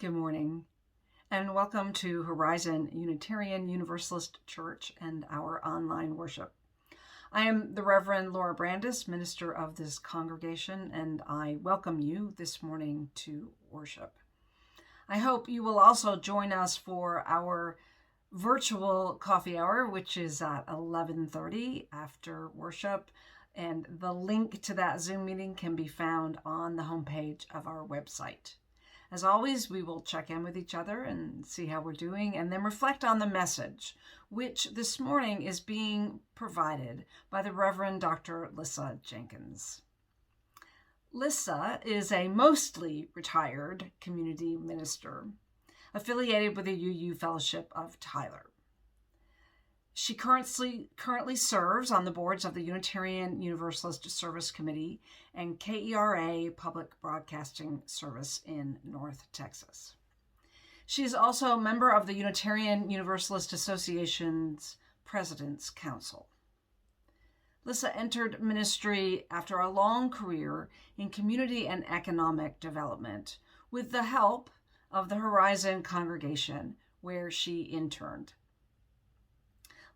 Good morning, and welcome to Horizon Unitarian Universalist Church and our online worship. I am the Reverend Laura Brandis, minister of this congregation, and I welcome you this morning to worship. I hope you will also join us for our virtual coffee hour, which is at 11:30 after worship, and the link to that Zoom meeting can be found on the homepage of our website. As always, we will check in with each other and see how we're doing, and then reflect on the message, which this morning is being provided by the Reverend Dr. Lissa Jenkins. Lissa is a mostly retired community minister affiliated with the UU Fellowship of Tyler. She currently serves on the boards of the Unitarian Universalist Service Committee and KERA Public Broadcasting Service in North Texas. She is also a member of the Unitarian Universalist Association's President's Council. Lissa entered ministry after a long career in community and economic development with the help of the Horizon congregation, where she interned.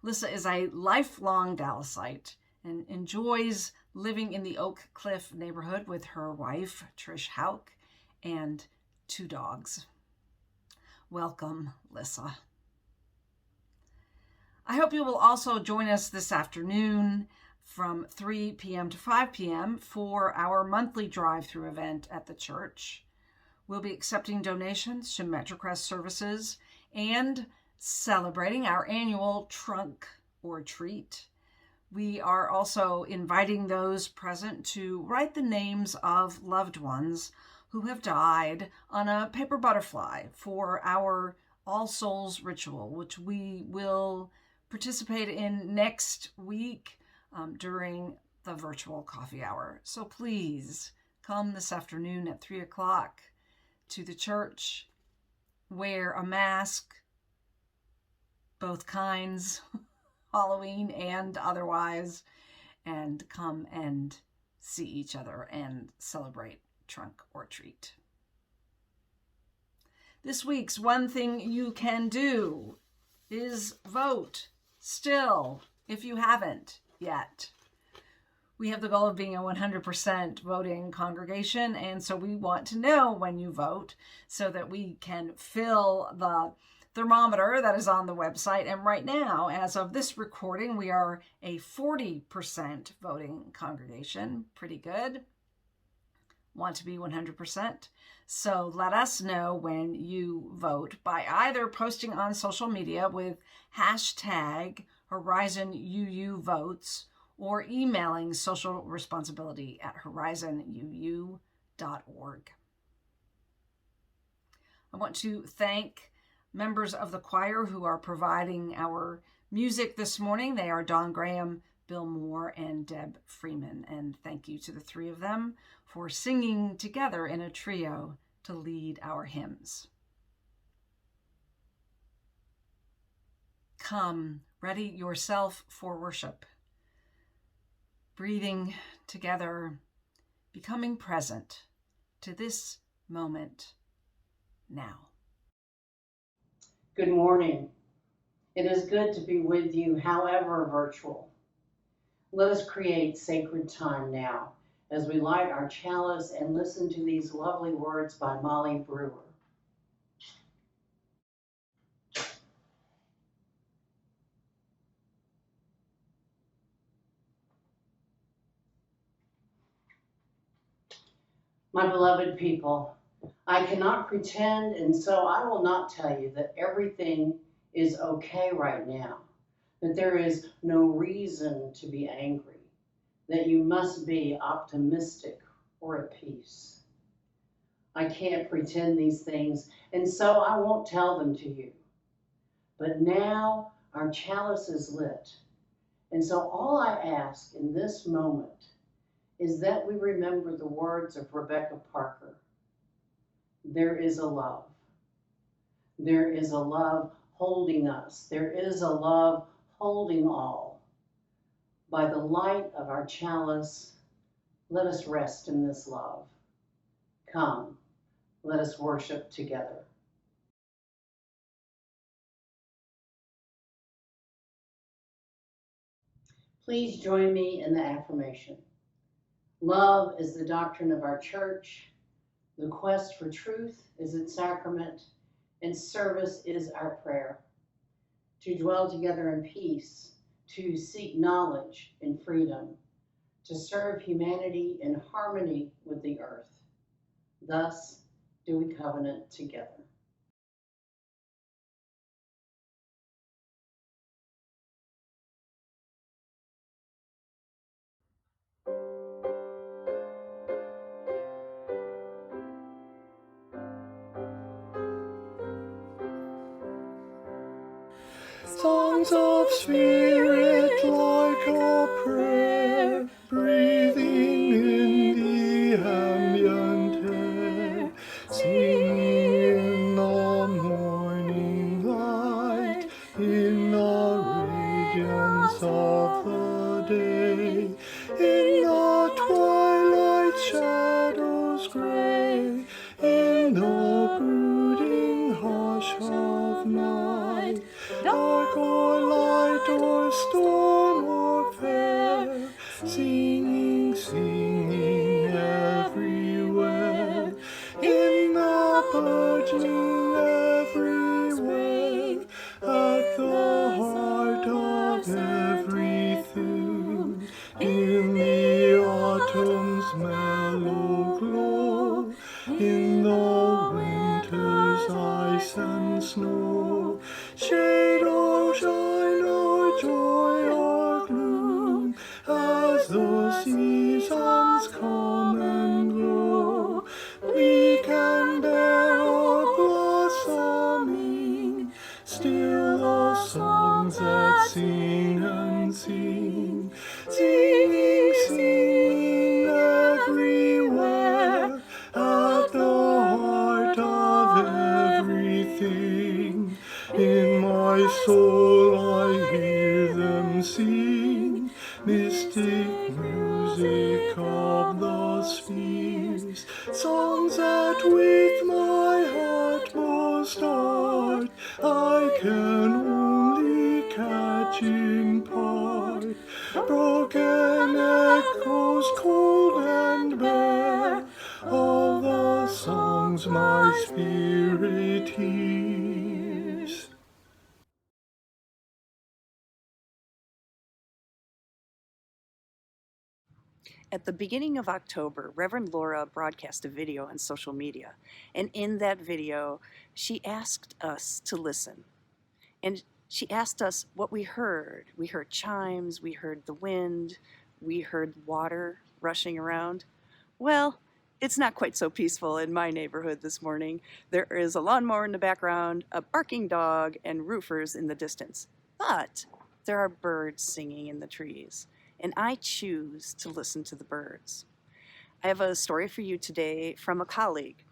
Lissa is a lifelong Dallasite and enjoys living in the Oak Cliff neighborhood with her wife, Trish Hauk, and 2 dogs. Welcome, Lissa. I hope you will also join us this afternoon from 3 p.m. to 5 p.m. for our monthly drive-through event at the church. We'll be accepting donations to MetroCrest services and celebrating our annual trunk or treat. We are also inviting those present to write the names of loved ones who have died on a paper butterfly for our All Souls ritual, which we will participate in next week during the virtual coffee hour. So please come this afternoon at 3 o'clock to the church, wear a mask, both kinds, Halloween and otherwise, and come and see each other and celebrate trunk or treat. This week's one thing you can do is vote still, if you haven't yet. We have the goal of being a 100% voting congregation, and so we want to know when you vote so that we can fill the thermometer that is on the website. And right now, as of this recording, we are a 40% voting congregation. Pretty good. Want to be 100%. So let us know when you vote by either posting on social media with hashtag HorizonUUVotes or emailing socialresponsibility@horizonuu.org. I want to thank members of the choir who are providing our music this morning. They are Don Graham, Bill Moore, and Deb Freeman. And thank you to the 3 of them for singing together in a trio to lead our hymns. Come, ready yourself for worship. Breathing together, becoming present to this moment now. Good morning. It is good to be with you, however virtual. Let us create sacred time now as we light our chalice and listen to these lovely words by Molly Brewer. My beloved people, I cannot pretend, and so I will not tell you that everything is okay right now, that there is no reason to be angry, that you must be optimistic or at peace. I can't pretend these things, and so I won't tell them to you. But now our chalice is lit, and so all I ask in this moment is that we remember the words of Rebecca Parker. There is a love. There is a love holding us. There is a love holding all. By the light of our chalice, let us rest in this love. Come, let us worship together. Please join me in the affirmation. Love is the doctrine of our church. The quest for truth is its sacrament, and service is our prayer. To dwell together in peace, to seek knowledge in freedom, to serve humanity in harmony with the earth. Thus do we covenant together. Songs of spirit like a prayer, breathing in the ambient air, singing in the morning light, in the radiance of the day, in the twilight shadows gray, in the brooding hush of night. Dark or light or storm or fair, singing, singing everywhere, in the burgeoning everywhere, at the heart of everything, in the autumn's mellow glow, in the winter's ice and snow, shade or shine or joy or gloom, as the seasons come and go, bleak and bare or blossoming, still the songs that sing and sing, singing, singing everywhere, at the heart of everything. In my soul I hear them sing, mystic music of the spheres, songs that with my utmost art I can only catch in part, broken echoes cold and bare of the songs my spirit hears. At the beginning of October, Reverend Laura broadcast a video on social media, and in that video, she asked us to listen. And she asked us what we heard. We heard chimes, we heard the wind, we heard water rushing around. Well, it's not quite so peaceful in my neighborhood this morning. There is a lawnmower in the background, a barking dog, and roofers in the distance. But there are birds singing in the trees, and I choose to listen to the birds. I have a story for you today from a colleague.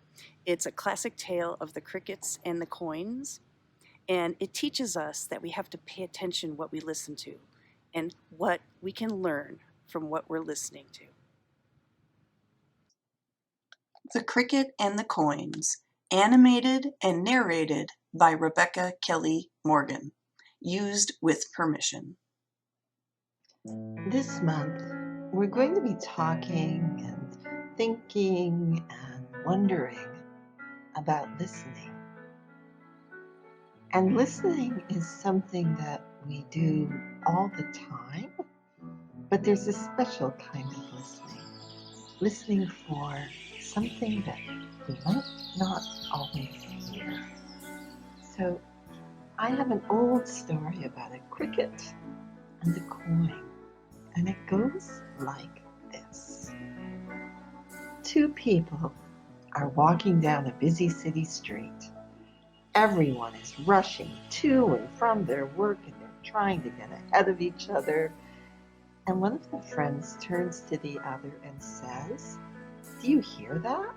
It's a classic tale of the crickets and the coins, and it teaches us that we have to pay attention what we listen to and what we can learn from what we're listening to. The Cricket and the Coins, animated and narrated by Rebecca Kelly Morgan, used with permission. This month, we're going to be talking and thinking and wondering about listening. And listening is something that we do all the time, but there's a special kind of listening for something that we might not always hear. So I have an old story about a cricket and a coin, and it goes like this. Two people are walking down a busy city street. Everyone is rushing to and from their work, and they're trying to get ahead of each other. And one of the friends turns to the other and says, "Do you hear that?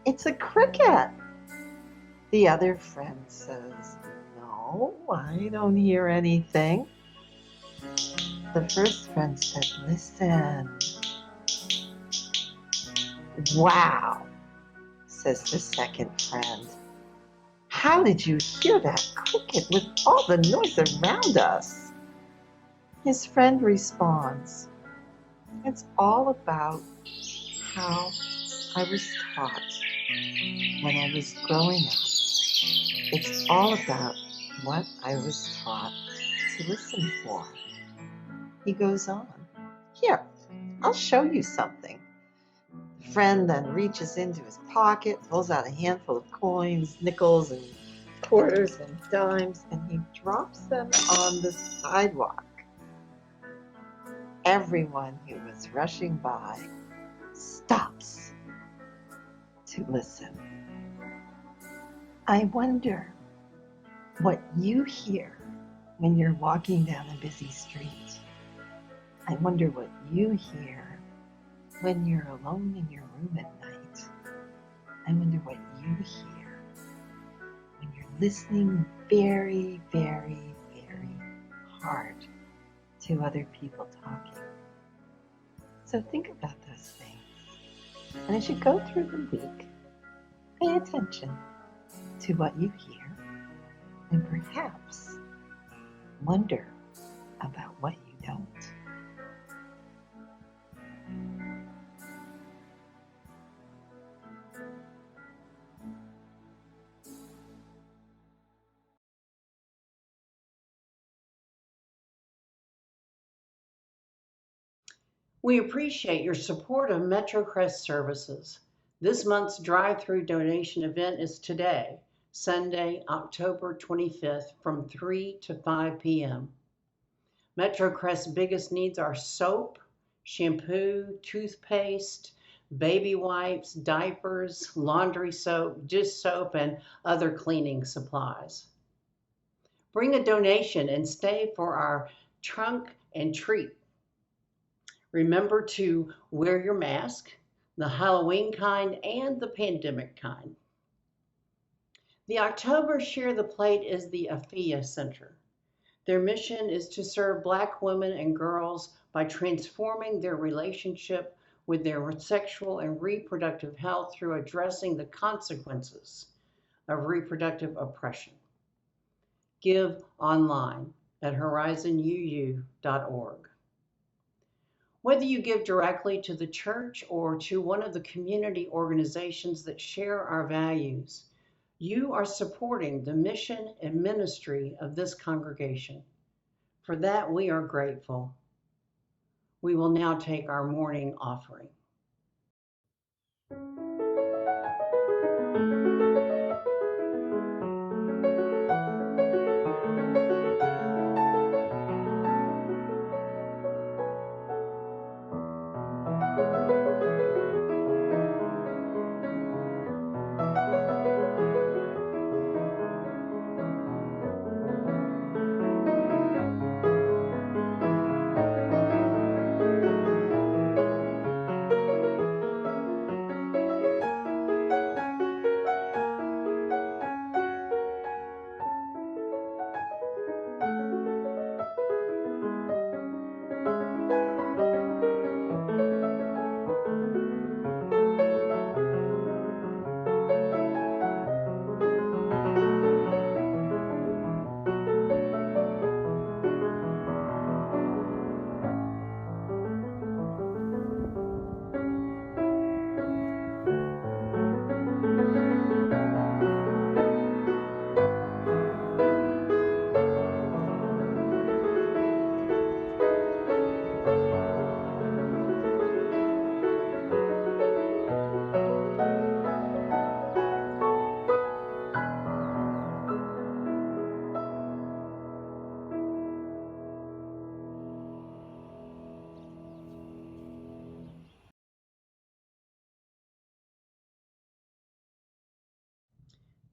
It's a cricket." The other friend says, "No, I don't hear anything." The first friend said, "Listen." "Wow," says the second friend. "How did you hear that cricket with all the noise around us?" His friend responds, "It's all about how I was taught when I was growing up. It's all about what I was taught to listen for." He goes on, "Here, I'll show you something." The friend then reaches into his pocket, pulls out a handful of coins, nickels, and quarters and dimes, and he drops them on the sidewalk. Everyone who was rushing by stops to listen. I wonder what you hear when you're walking down a busy street. I wonder what you hear when you're alone in your room at night. I wonder what you hear when you're listening very, very, very hard to other people talking. So think about those things. And as you go through the week, pay attention to what you hear and perhaps wonder about what you don't. We appreciate your support of MetroCrest services. This month's drive-through donation event is today, Sunday, October 25th, from 3 to 5 p.m. MetroCrest's biggest needs are soap, shampoo, toothpaste, baby wipes, diapers, laundry soap, dish soap, and other cleaning supplies. Bring a donation and stay for our trunk and treat. Remember to wear your mask, the Halloween kind and the pandemic kind. The October Share the Plate is the AFIA Center. Their mission is to serve Black women and girls by transforming their relationship with their sexual and reproductive health through addressing the consequences of reproductive oppression. Give online at horizonuu.org. Whether you give directly to the church or to one of the community organizations that share our values, you are supporting the mission and ministry of this congregation. For that, we are grateful. We will now take our morning offering.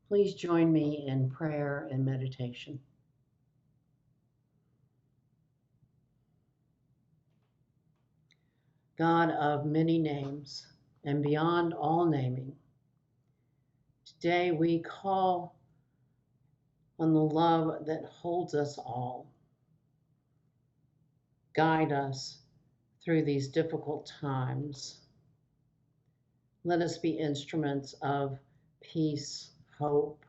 Please join me in prayer and meditation. God of many names and beyond all naming, today we call on the love that holds us all. Guide us through these difficult times. Let us be instruments of peace, hope,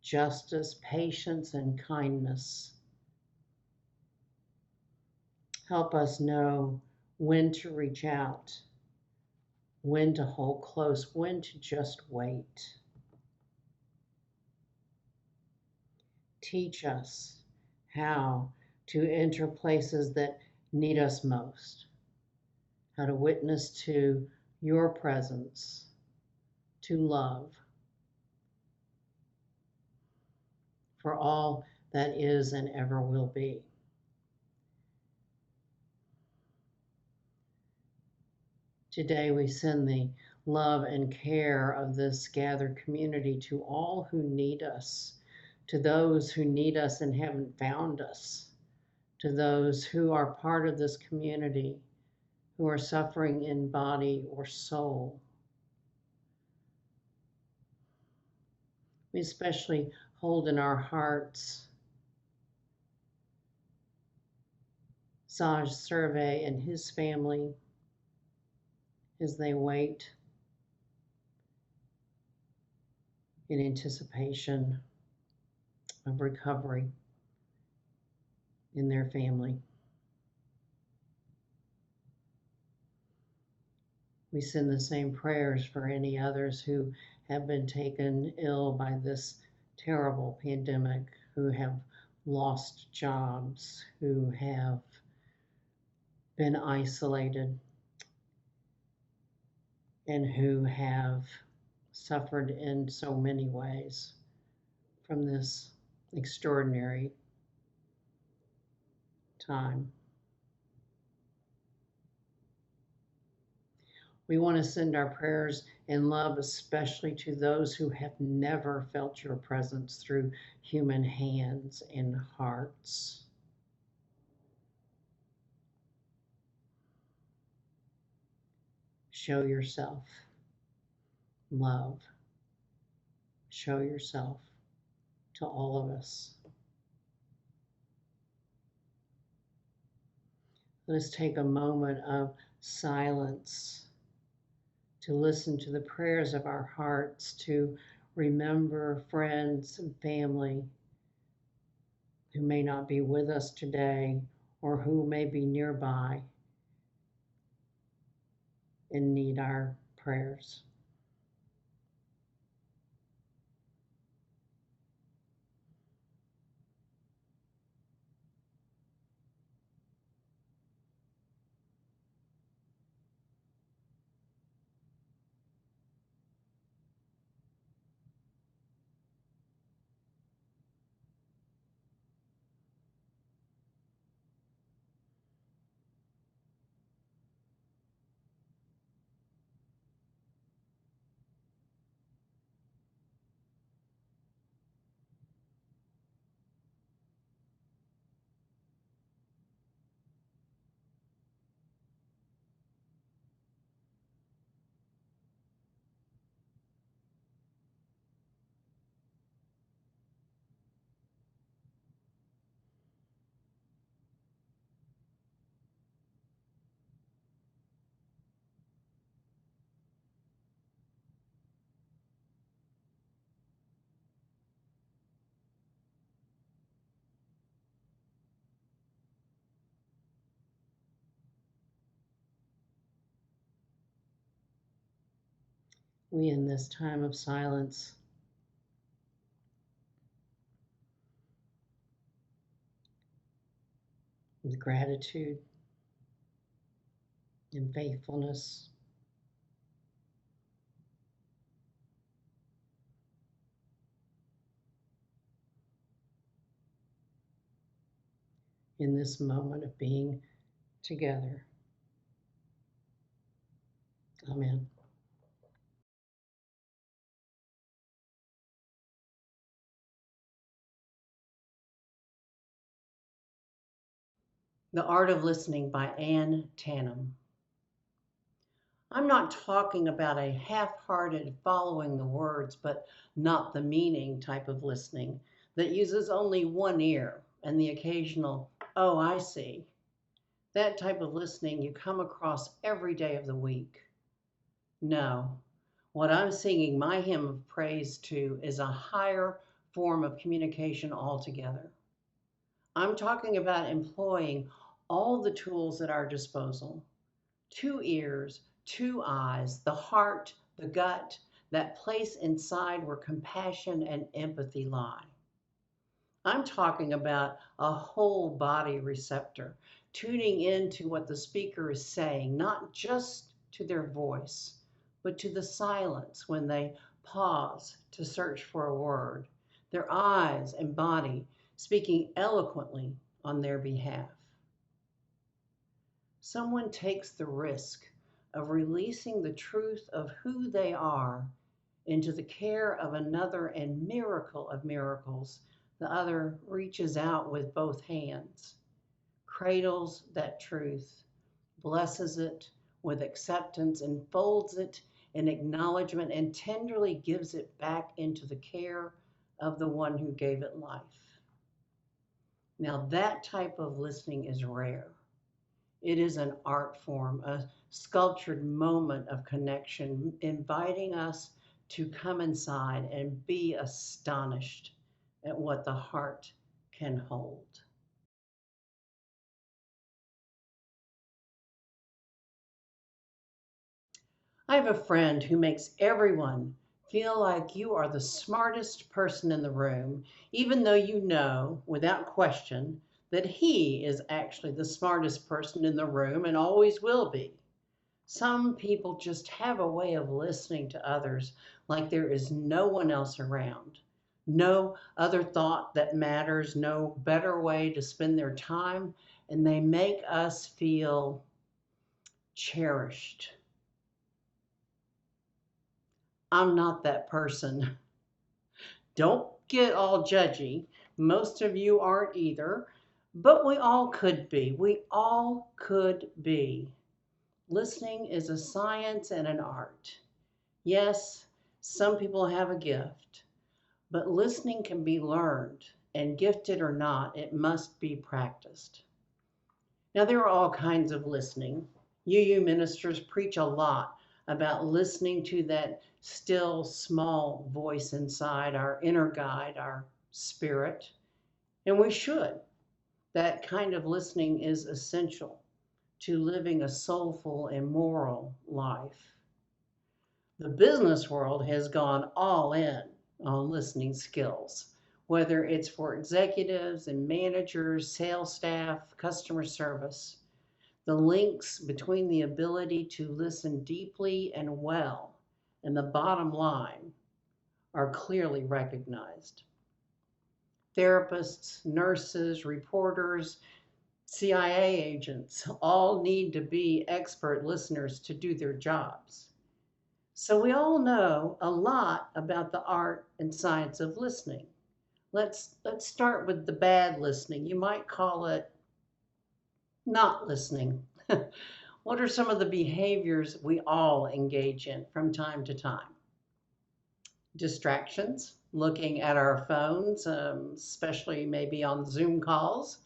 justice, patience, and kindness. Help us know when to reach out, when to hold close, when to just wait. Teach us how to enter places that need us most, how to witness to your presence, to love, for all that is and ever will be. Today we send the love and care of this gathered community to all who need us, to those who need us and haven't found us, to those who are part of this community, who are suffering in body or soul. We especially hold in our hearts Saj Survey and his family as they wait in anticipation of recovery in their family. We send the same prayers for any others who have been taken ill by this terrible pandemic, who have lost jobs, who have been isolated, and who have suffered in so many ways from this extraordinary time. We want to send our prayers and love especially to those who have never felt your presence through human hands and hearts. Show yourself love. Show yourself to all of us. Let us take a moment of silence to listen to the prayers of our hearts, to remember friends and family who may not be with us today or who may be nearby and need our prayers. We, in this time of silence, with gratitude and faithfulness, in this moment of being together. Amen. The Art of Listening by Ann Tannum. I'm not talking about a half-hearted following the words but not the meaning type of listening that uses only one ear and the occasional, oh, I see. That type of listening you come across every day of the week. No, what I'm singing my hymn of praise to is a higher form of communication altogether. I'm talking about employing all the tools at our disposal: 2 ears, 2 eyes, the heart, the gut, that place inside where compassion and empathy lie. I'm talking about a whole body receptor, tuning into what the speaker is saying, not just to their voice, but to the silence when they pause to search for a word, their eyes and body speaking eloquently on their behalf. Someone takes the risk of releasing the truth of who they are into the care of another, and miracle of miracles, the other reaches out with both hands, cradles that truth, blesses it with acceptance, and folds it in acknowledgement, and tenderly gives it back into the care of the one who gave it life. Now, that type of listening is rare. It is an art form, a sculptured moment of connection, inviting us to come inside and be astonished at what the heart can hold. I have a friend who makes everyone feel like you are the smartest person in the room, even though you know, without question, that he is actually the smartest person in the room and always will be. Some people just have a way of listening to others like there is no one else around, no other thought that matters, no better way to spend their time, and they make us feel cherished. I'm not that person. Don't get all judgy. Most of you aren't either, but we all could be. We all could be. Listening is a science and an art. Yes, some people have a gift, but listening can be learned, and gifted or not, it must be practiced. Now, there are all kinds of listening. You ministers preach a lot about listening to that still small voice inside, our inner guide, our spirit, and we should. That kind of listening is essential to living a soulful and moral life. The business world has gone all in on listening skills, whether it's for executives and managers, sales staff, customer service. The links between the ability to listen deeply and well and the bottom line are clearly recognized. Therapists, nurses, reporters, CIA agents all need to be expert listeners to do their jobs. So we all know a lot about the art and science of listening. Let's start with the bad listening. You might call it not listening. What are some of the behaviors we all engage in from time to time? Distractions, looking at our phones, especially maybe on Zoom calls.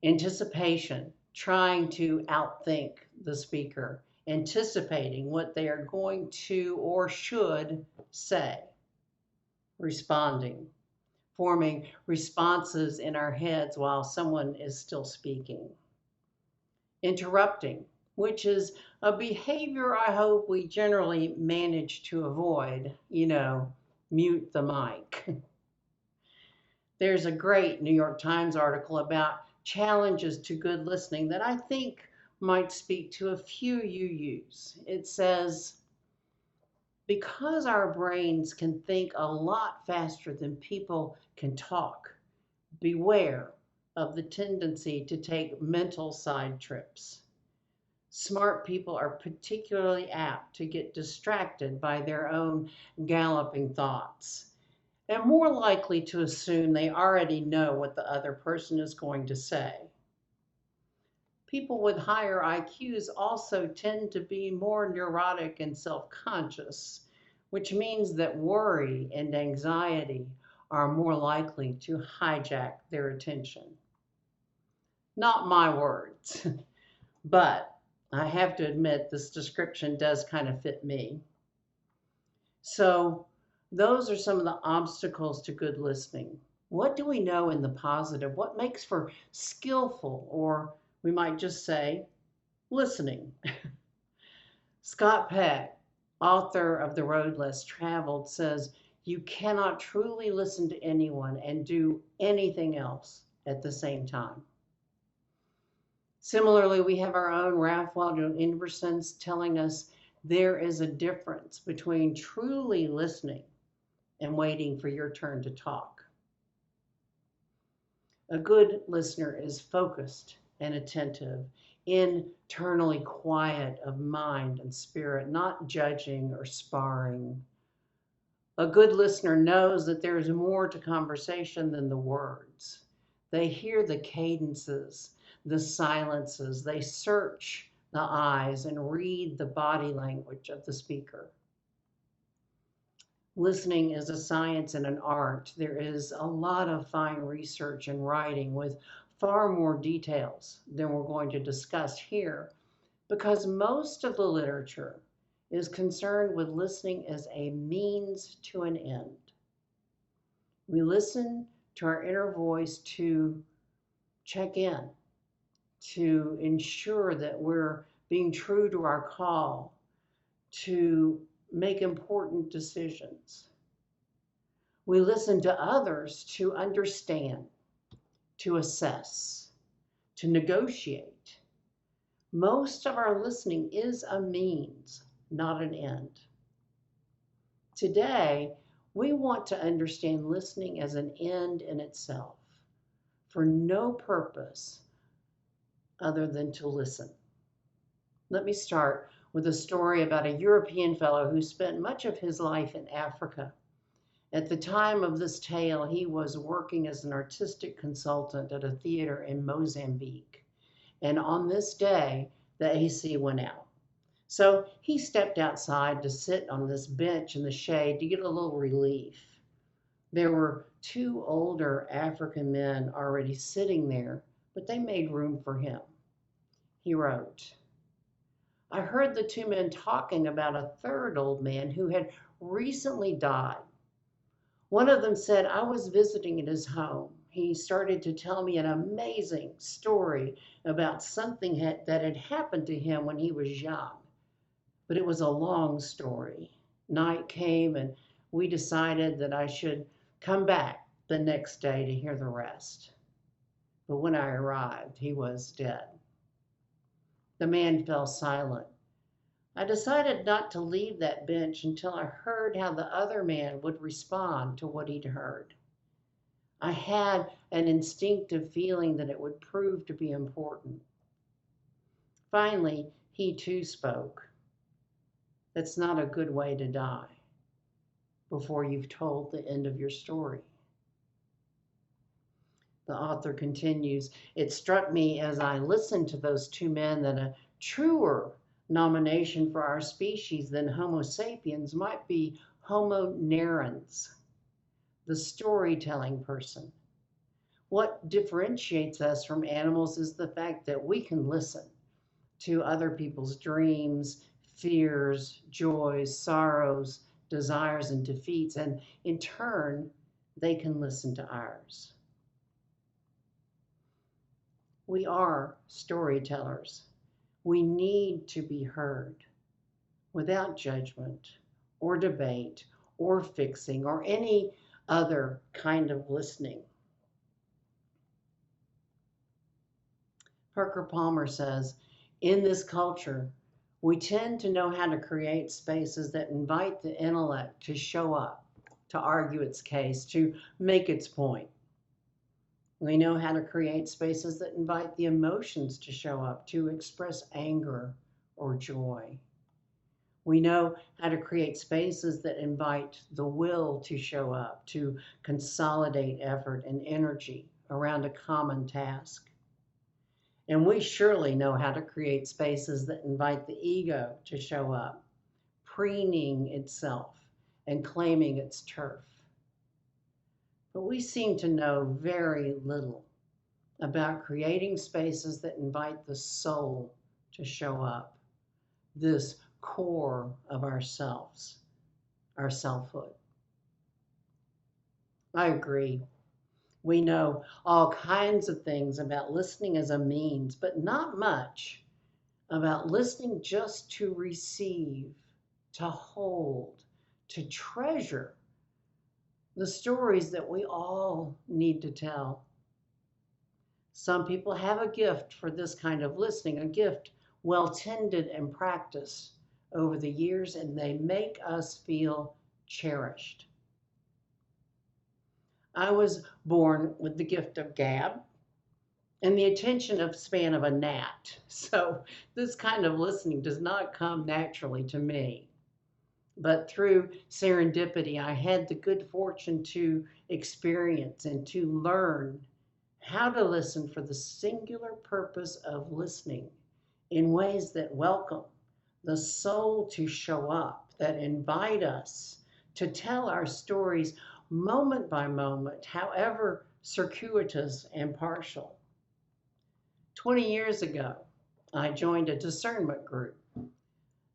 Anticipation, trying to outthink the speaker, anticipating what they are going to or should say. Responding, forming responses in our heads while someone is still speaking. Interrupting, which is a behavior I hope we generally manage to avoid, mute the mic. There's a great New York Times article about challenges to good listening that I think might speak to a few UUs. It says, because our brains can think a lot faster than people can talk, beware of the tendency to take mental side trips. Smart people are particularly apt to get distracted by their own galloping thoughts, and more likely to assume they already know what the other person is going to say. People with higher IQs also tend to be more neurotic and self-conscious, which means that worry and anxiety are more likely to hijack their attention. Not my words, but I have to admit this description does kind of fit me. So those are some of the obstacles to good listening. What do we know in the positive? What makes for skillful or We might just say, listening. Scott Peck, author of The Road Less Traveled, says, you cannot truly listen to anyone and do anything else at the same time. Similarly, we have our own Ralph Waldo Emerson telling us there is a difference between truly listening and waiting for your turn to talk. A good listener is focused and attentive, internally quiet of mind and spirit, not judging or sparring. A good listener knows that there is more to conversation than the words. They hear the cadences, the silences. They search the eyes and read the body language of the speaker. Listening is a science and an art. There is a lot of fine research and writing with far more details than we're going to discuss here, because most of the literature is concerned with listening as a means to an end. We listen to our inner voice to check in, to ensure that we're being true to our call, to make important decisions. We listen to others to understand, to assess, to negotiate. Most of our listening is a means, not an end. Today, we want to understand listening as an end in itself, for no purpose other than to listen. Let me start with a story about a European fellow who spent much of his life in Africa. At the time of this tale, he was working as an artistic consultant at a theater in Mozambique. And on this day, the AC went out. So he stepped outside to sit on this bench in the shade to get a little relief. There were two older African men already sitting there, but they made room for him. He wrote, I heard the two men talking about a third old man who had recently died. One of them said, I was visiting at his home. He started to tell me an amazing story about something that had happened to him when he was young. But it was a long story. Night came and we decided that I should come back the next day to hear the rest. But when I arrived, he was dead. The man fell silent. I decided not to leave that bench until I heard how the other man would respond to what he'd heard. I had an instinctive feeling that it would prove to be important. Finally, he too spoke. That's not a good way to die before you've told the end of your story. The author continues, it struck me as I listened to those two men that a truer nomination for our species than Homo sapiens might be Homo narrans, the storytelling person. What differentiates us from animals is the fact that we can listen to other people's dreams, fears, joys, sorrows, desires, and defeats, and in turn, they can listen to ours. We are storytellers. We need to be heard without judgment or debate or fixing or any other kind of listening. Parker Palmer says, in this culture, we tend to know how to create spaces that invite the intellect to show up, to argue its case, to make its point. We know how to create spaces that invite the emotions to show up, to express anger or joy. We know how to create spaces that invite the will to show up, to consolidate effort and energy around a common task. And we surely know how to create spaces that invite the ego to show up, preening itself and claiming its turf. But we seem to know very little about creating spaces that invite the soul to show up, this core of ourselves, our selfhood. I agree. We know all kinds of things about listening as a means, but not much about listening just to receive, to hold, to treasure the stories that we all need to tell. Some people have a gift for this kind of listening, a gift well tended and practiced over the years, and they make us feel cherished. I was born with the gift of gab and the attention span of a gnat. So this kind of listening does not come naturally to me. But through serendipity, I had the good fortune to experience and to learn how to listen for the singular purpose of listening in ways that welcome the soul to show up, that invite us to tell our stories moment by moment, however circuitous and partial. 20 years ago, I joined a discernment group.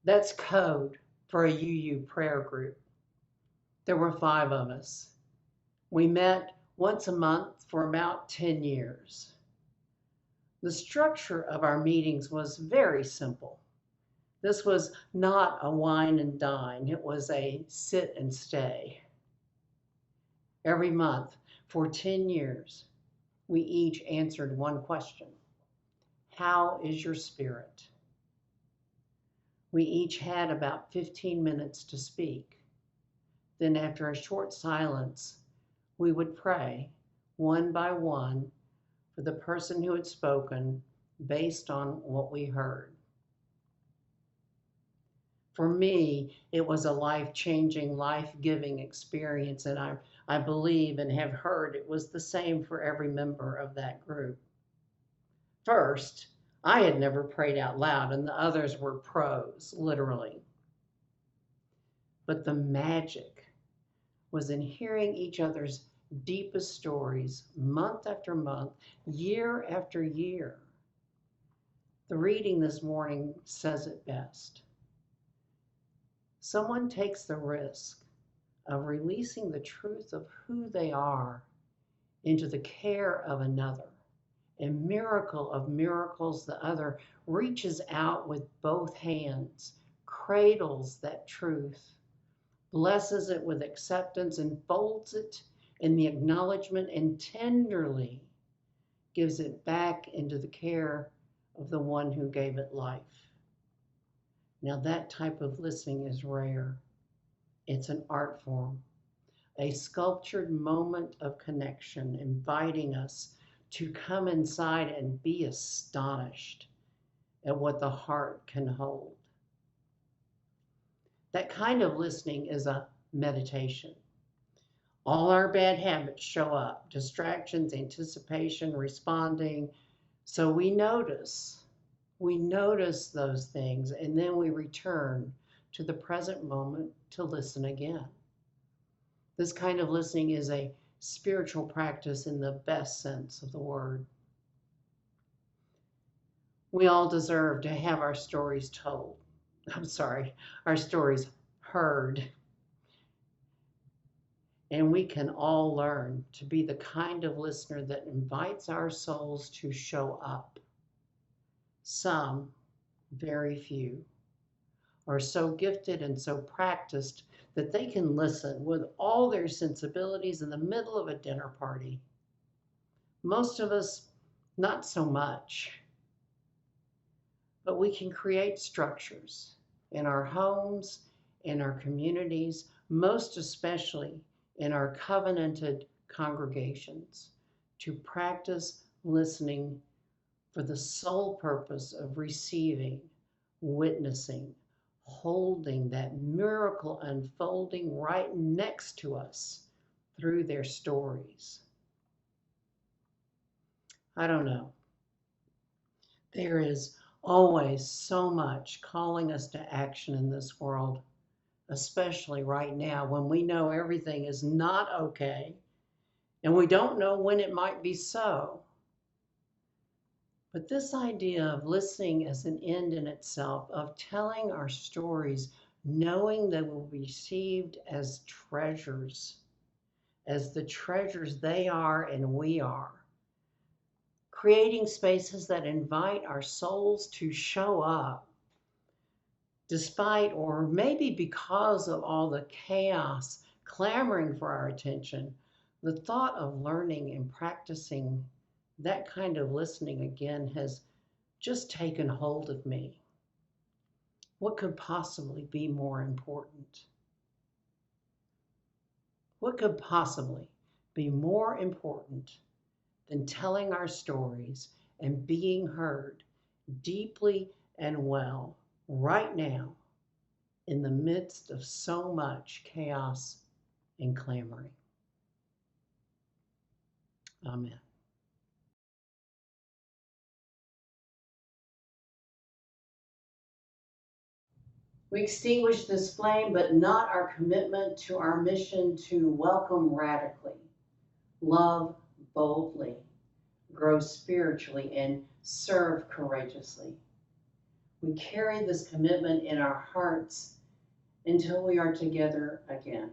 That's code for a UU prayer group. There were 5 of us. We met once a month for about 10 years. The structure of our meetings was very simple. This was not a wine and dine, it was a sit and stay. Every month for 10 years, we each answered one question. How is your spirit? We each had about 15 minutes to speak. Then after a short silence, we would pray one by one for the person who had spoken based on what we heard. For me, it was a life-changing, life-giving experience, and I believe and have heard it was the same for every member of that group. First, I had never prayed out loud, and the others were pros, literally. But the magic was in hearing each other's deepest stories month after month, year after year. The reading this morning says it best. Someone takes the risk of releasing the truth of who they are into the care of another. And miracle of miracles, the other reaches out with both hands, cradles that truth, blesses it with acceptance, and folds it in the acknowledgement, and tenderly gives it back into the care of the one who gave it life. Now that type of listening is rare. It's an art form, a sculptured moment of connection, inviting us to come inside and be astonished at what the heart can hold. That kind of listening is a meditation. All our bad habits show up, distractions, anticipation, responding. So we notice those things, and then we return to the present moment to listen again. This kind of listening is a spiritual practice in the best sense of the word. We all deserve to have our stories told. Our stories heard. And we can all learn to be the kind of listener that invites our souls to show up. Some, very few, are so gifted and so practiced that they can listen with all their sensibilities in the middle of a dinner party. Most of us, not so much. But we can create structures in our homes, in our communities, most especially in our covenanted congregations, to practice listening for the sole purpose of receiving, witnessing, holding that miracle unfolding right next to us through their stories. I don't know. There is always so much calling us to action in this world, especially right now when we know everything is not okay and we don't know when it might be so. But this idea of listening as an end in itself, of telling our stories, knowing they will be received as treasures, as the treasures they are and we are, creating spaces that invite our souls to show up despite or maybe because of all the chaos clamoring for our attention. The thought of learning and practicing that kind of listening again has just taken hold of me. What could possibly be more important? What could possibly be more important than telling our stories and being heard deeply and well right now in the midst of so much chaos and clamoring? Amen. We extinguish this flame, but not our commitment to our mission to welcome radically, love boldly, grow spiritually, and serve courageously. We carry this commitment in our hearts until we are together again.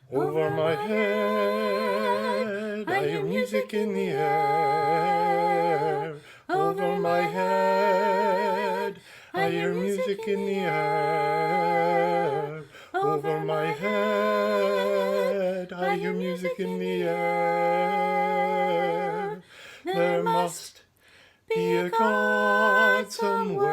Over my head, I hear music in the air. Over my head, I hear music in the air. Over my head, I hear music in the air. There must be a God somewhere.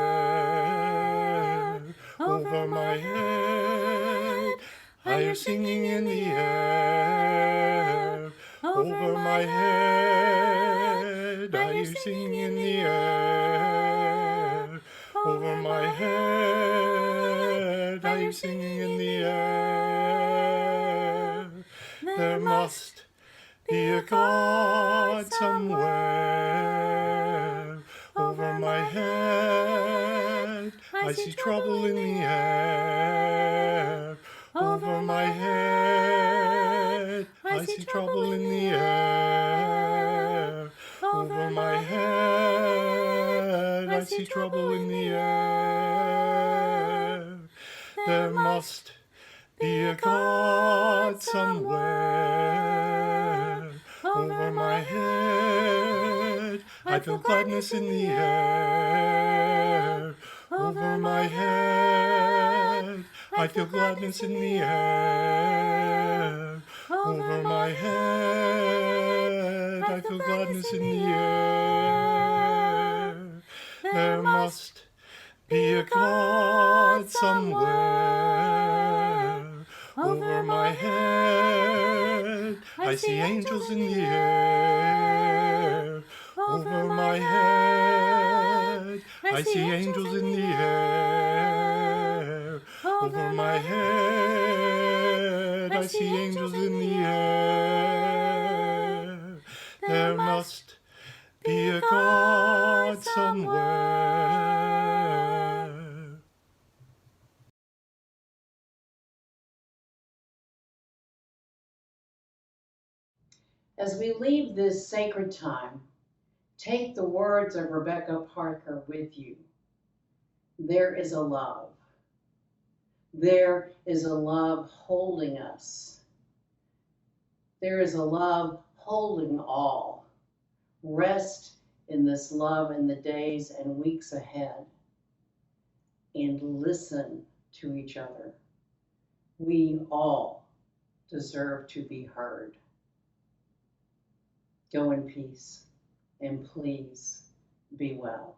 Over my head, I hear singing in the air. Over my head, I hear singing in the air. Over my head, I hear singing in the air. There must be a God somewhere. Over my head, I see trouble in the air. Over my head, I see trouble in the air. Over my head, I see trouble in the air. There must be a God somewhere. Over my head, I feel gladness in the air. Over my head, I feel gladness in the air. Over my head, I feel gladness in the air. There must be a God somewhere. Over my head, I see angels in the air. Over my head, I see angels in the air. Over my head, I see angels in the air. There must be a God somewhere. As we leave this sacred time, take the words of Rebecca Parker with you. There is a love. There is a love holding us. There is a love holding all. Rest in this love in the days and weeks ahead, and listen to each other. We all deserve to be heard. Go in peace, and please be well.